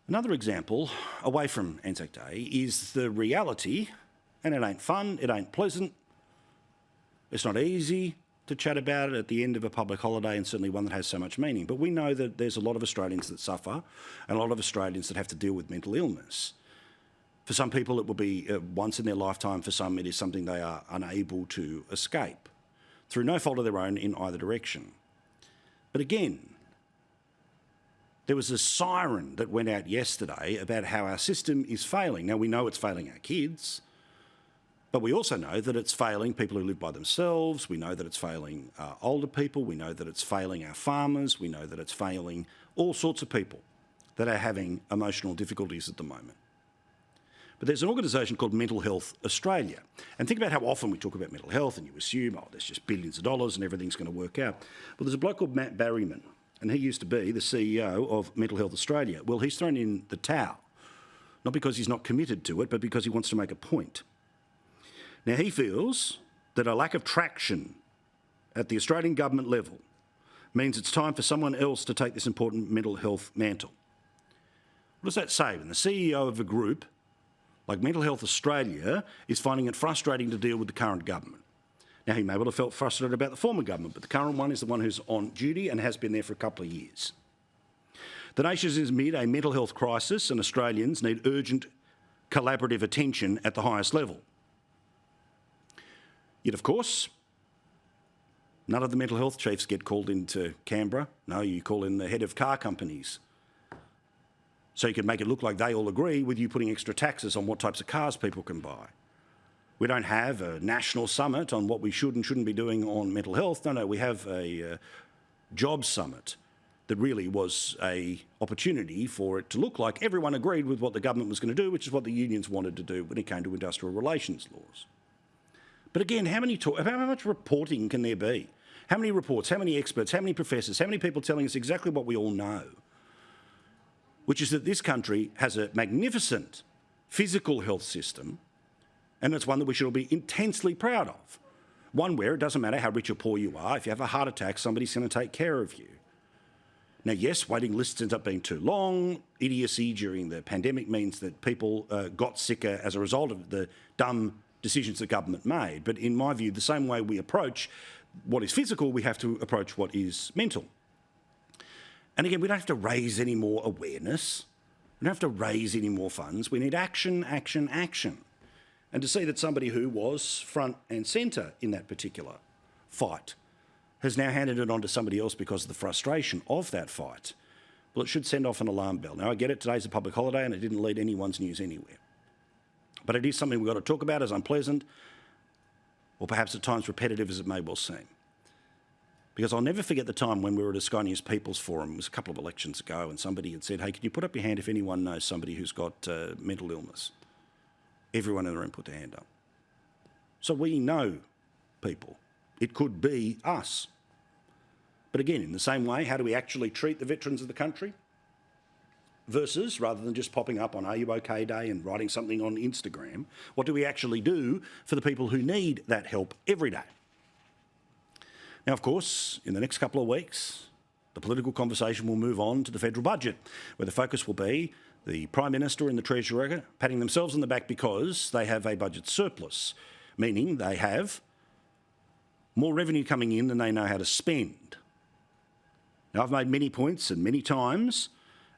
Another example, away from Anzac Day, is the reality, and it ain't fun, it ain't pleasant, it's not easy to chat about it at the end of a public holiday, and certainly one that has so much meaning. But we know that there's a lot of Australians that suffer and a lot of Australians that have to deal with mental illness. For some people, it will be once in their lifetime. For some, it is something they are unable to escape through no fault of their own in either direction. But again, there was a siren that went out yesterday about how our system is failing. Now, we know it's failing our kids, but we also know that it's failing people who live by themselves. We know that it's failing older people. We know that it's failing our farmers. We know that it's failing all sorts of people that are having emotional difficulties at the moment. But there's an organisation called Mental Health Australia. And think about how often we talk about mental health and you assume, oh, there's just billions of dollars and everything's going to work out. Well, there's a bloke called Matt Berryman, and he used to be the CEO of Mental Health Australia. Well, he's thrown in the towel, not because he's not committed to it, but because he wants to make a point. Now, he feels that a lack of traction at the Australian government level means it's time for someone else to take this important mental health mantle. What does that say? When the CEO of a group like Mental Health Australia is finding it frustrating to deal with the current government. Now, he may well have felt frustrated about the former government, but the current one is the one who's on duty and has been there for a couple of years. The nation is amid a mental health crisis, and Australians need urgent collaborative attention at the highest level. Yet, of course, none of the mental health chiefs get called into Canberra. No, you call in the head of car companies. So you can make it look like they all agree with you putting extra taxes on what types of cars people can buy. We don't have a national summit on what we should and shouldn't be doing on mental health. No, we have a jobs summit that really was an opportunity for it to look like everyone agreed with what the government was going to do, which is what the unions wanted to do when it came to industrial relations laws. But again, how much reporting can there be? How many reports, how many experts, how many professors, how many people telling us exactly what we all know? Which is that this country has a magnificent physical health system, and it's one that we should all be intensely proud of. One where it doesn't matter how rich or poor you are, if you have a heart attack, somebody's going to take care of you. Now, yes, waiting lists end up being too long. Idiocy during the pandemic means that people got sicker as a result of the dumb decisions the government made. But in my view, the same way we approach what is physical, we have to approach what is mental. And again, we don't have to raise any more awareness. We don't have to raise any more funds. We need action, action, action. And to see that somebody who was front and centre in that particular fight has now handed it on to somebody else because of the frustration of that fight, well, it should send off an alarm bell. Now, I get it, today's a public holiday and it didn't lead anyone's news anywhere. But it is something we've got to talk about as unpleasant, or perhaps at times repetitive as it may well seem. Because I'll never forget the time when we were at a Sky News People's Forum, it was a couple of elections ago, and somebody had said, hey, could you put up your hand if anyone knows somebody who's got mental illness? Everyone in the room put their hand up. So we know people. It could be us. But again, in the same way, how do we actually treat the veterans of the country? Versus, rather than just popping up on Are You OK Day and writing something on Instagram, what do we actually do for the people who need that help every day? Now, of course, in the next couple of weeks, the political conversation will move on to the federal budget, where the focus will be the Prime Minister and the Treasurer patting themselves on the back because they have a budget surplus, meaning they have more revenue coming in than they know how to spend. Now, I've made many points and many times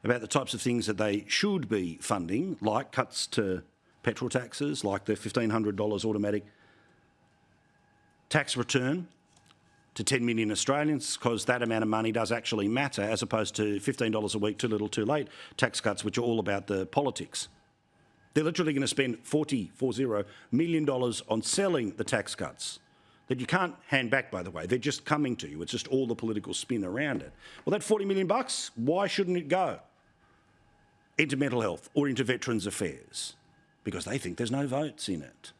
about the types of things that they should be funding, like cuts to petrol taxes, like the $1,500 automatic tax return to 10 million Australians, because that amount of money does actually matter, as opposed to $15 a week, too little, too late tax cuts, which are all about the politics. They're literally going to spend $40 million on selling the tax cuts that you can't hand back, by the way. They're just coming to you. It's just all the political spin around it. Well, that $40 million, why shouldn't it go into mental health or into Veterans Affairs? Because they think there's no votes in it.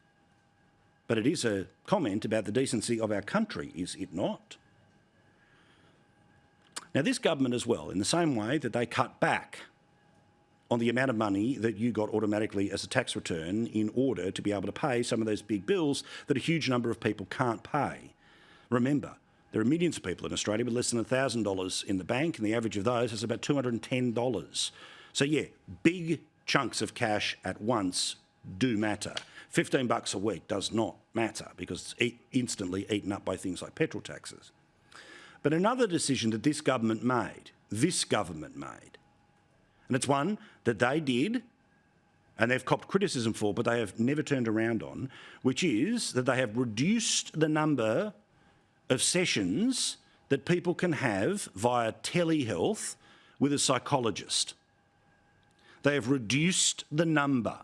But it is a comment about the decency of our country, is it not? Now, this government as well, in the same way that they cut back on the amount of money that you got automatically as a tax return in order to be able to pay some of those big bills that a huge number of people can't pay. Remember, there are millions of people in Australia with less than $1,000 in the bank, and the average of those is about $210. So yeah, big chunks of cash at once do matter. $15 a week does not matter because it's instantly eaten up by things like petrol taxes. But another decision that this government made, and it's one that they did and they've copped criticism for, but they have never turned around on, which is that they have reduced the number of sessions that people can have via telehealth with a psychologist. They have reduced the number.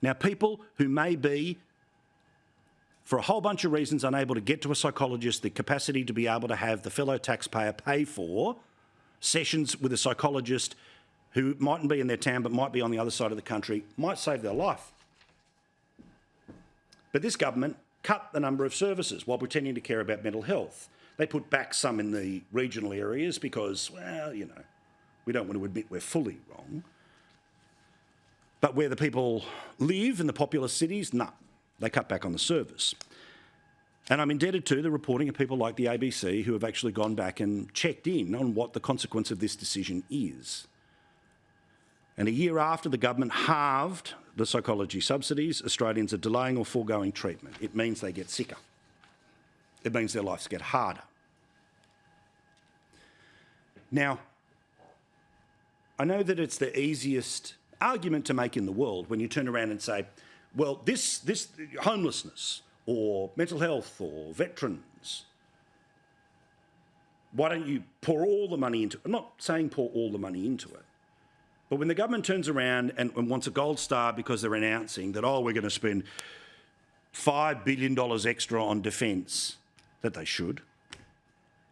Now, people who may be, for a whole bunch of reasons, unable to get to a psychologist, the capacity to be able to have the fellow taxpayer pay for sessions with a psychologist who mightn't be in their town but might be on the other side of the country, might save their life. But this government cut the number of services while pretending to care about mental health. They put back some in the regional areas because, well, you know, we don't want to admit we're fully wrong. But where the people live in the populous cities, no, they cut back on the service. And I'm indebted to the reporting of people like the ABC who have actually gone back and checked in on what the consequence of this decision is. And a year after the government halved the psychology subsidies, Australians are delaying or foregoing treatment. It means they get sicker. It means their lives get harder. Now, I know that it's the easiest argument to make in the world when you turn around and say, well, this homelessness or mental health or veterans, why don't you pour all the money into it? I'm not saying pour all the money into it. But when the government turns around and wants a gold star because they're announcing that, oh, we're going to spend $5 billion extra on defence, that they should,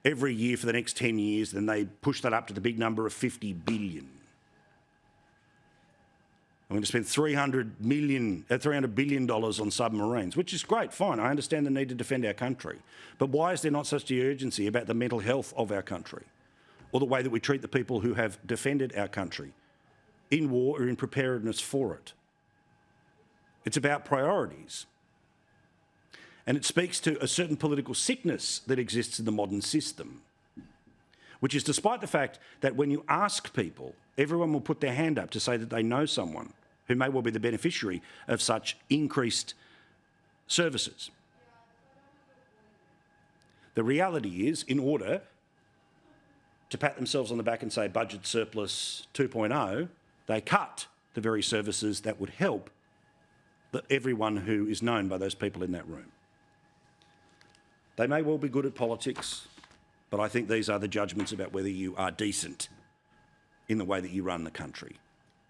every year for the next 10 years, then they push that up to the big number of $50 billion. I'm going to spend $300 billion on submarines, which is great, fine. I understand the need to defend our country. But why is there not such the urgency about the mental health of our country or the way that we treat the people who have defended our country in war or in preparedness for it? It's about priorities. And it speaks to a certain political sickness that exists in the modern system, which is despite the fact that when you ask people, everyone will put their hand up to say that they know someone who may well be the beneficiary of such increased services. The reality is, in order to pat themselves on the back and say budget surplus 2.0, they cut the very services that would help everyone who is known by those people in that room. They may well be good at politics, but I think these are the judgments about whether you are decent in the way that you run the country.